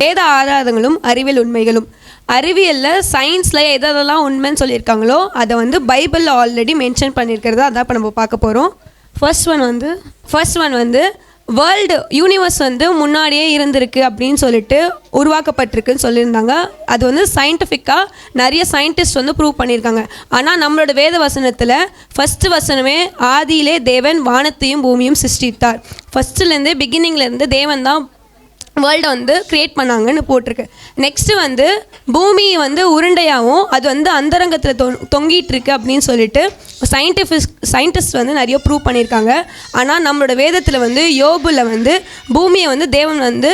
வேத ஆதாரங்களும் அறிவியல் உண்மைகளும். அறிவியலில் சயின்ஸில் எதெல்லாம் உண்மைன்னு சொல்லியிருக்காங்களோ அதை வந்து பைபிளில் ஆல்ரெடி மென்ஷன் பண்ணியிருக்கிறது. அதான் இப்போ நம்ம பார்க்க போகிறோம். ஃபர்ஸ்ட் ஒன் வந்து வேர்ல்டு யூனிவர்ஸ் வந்து முன்னாடியே இருந்திருக்கு அப்படின்னு சொல்லிட்டு உருவாக்கப்பட்டிருக்குன்னு சொல்லியிருந்தாங்க. அது வந்து சயின்டிஃபிக்காக நிறைய சயின்டிஸ்ட் வந்து ப்ரூவ் பண்ணியிருக்காங்க. ஆனால் நம்மளோட வேத வசனத்தில் ஃபஸ்ட்டு வசனமே ஆதியிலே தேவன் வானத்தையும் பூமியும் சிருஷ்டித்தார். ஃபஸ்ட்டுலேருந்து பிகினிங்லேருந்து தேவன் தான் வேர்ல்டை வந்து க்ரியேட் பண்ணாங்கன்னு போட்டிருக்கு. நெக்ஸ்ட்டு வந்து பூமி வந்து உருண்டையாகவும் அது வந்து அந்தரங்கத்தில் தொங்கிட்டு இருக்கு அப்படின்னு சொல்லிட்டு சயின்டிஸ்ட் வந்து நிறைய ப்ரூவ் பண்ணியிருக்காங்க. ஆனால் நம்மளோட வேதத்தில் வந்து யோபுல வந்து பூமியை வந்து தேவன் வந்து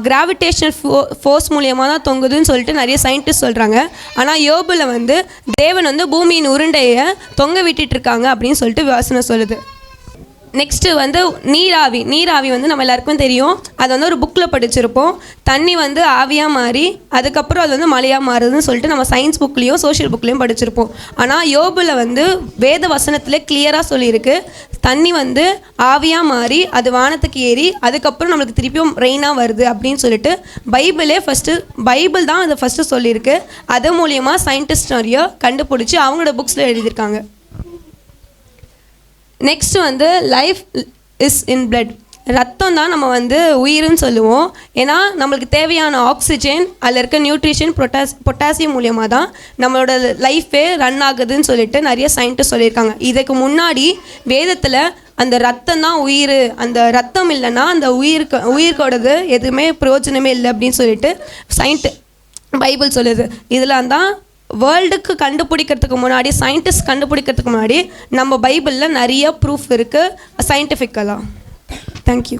கிராவிடேஷனல் ஃபோர்ஸ் மூலியமாக தான் தொங்குதுன்னு சொல்லிட்டு நிறைய சயின்டிஸ்ட் சொல்கிறாங்க. ஆனால் யோபுல வந்து தேவன் வந்து பூமியின் உருண்டையை தொங்க விட்டுட்டு இருக்காங்க அப்படின்னு சொல்லிட்டு வசனம் சொல்லுது. நெக்ஸ்ட்டு வந்து நீராவி வந்து நம்ம எல்லாருக்கும் தெரியும். அது வந்து ஒரு புக்கில் படிச்சிருப்போம். தண்ணி வந்து ஆவியாக மாறி அதுக்கப்புறம் அது வந்து மழையாக மாறுதுன்னு சொல்லிட்டு நம்ம சயின்ஸ் புக்லேயும் சோஷியல் புக்லேயும் படிச்சிருப்போம். ஆனால் யோபுல வந்து வேத வசனத்தில் கிளியராக சொல்லியிருக்கு, தண்ணி வந்து ஆவியாக மாறி அது வானத்துக்கு ஏறி அதுக்கப்புறம் நம்மளுக்கு திருப்பியும் ரெயினாக வருது அப்படின்னு சொல்லிட்டு பைபிள் தான் அதை ஃபஸ்ட்டு சொல்லியிருக்கு. அது மூலியமாக சயின்டிஸ்ட் நிறைய கண்டுபிடிச்சி அவங்களோட புக்ஸில் எழுதியிருக்காங்க. நெக்ஸ்ட்டு வந்து லைஃப் இஸ் இன் பிளட். ரத்தம் தான் நம்ம வந்து உயிர்னு சொல்லுவோம். ஏன்னா நம்மளுக்கு தேவையான ஆக்சிஜன் அதில் இருக்க நியூட்ரிஷன் பொட்டாசியம் மூலியமாக தான் நம்மளோட லைஃபே ரன் ஆகுதுன்னு சொல்லிட்டு நிறைய சயின்டிஸ்ட் சொல்லியிருக்காங்க. இதுக்கு முன்னாடி வேதத்தில் அந்த ரத்தம் தான் உயிர், அந்த ரத்தம் இல்லைன்னா அந்த உயிர்க்கோடது எதுவுமே பிரயோஜனமே இல்லை அப்படின்னு சொல்லிட்டு பைபிள் சொல்லுது. இதெல்லாம் தான் வேர்ல்டுக்கு கண்டுபிடிக்கிறதுக்கு முன்னாடி சயின்டிஸ்ட் கண்டுபிடிக்கிறதுக்கு முன்னாடி நம்ம பைபிளில் நிறைய ப்ரூஃப் இருக்குது சயின்டிஃபிக்கலாக. தேங்க்யூ.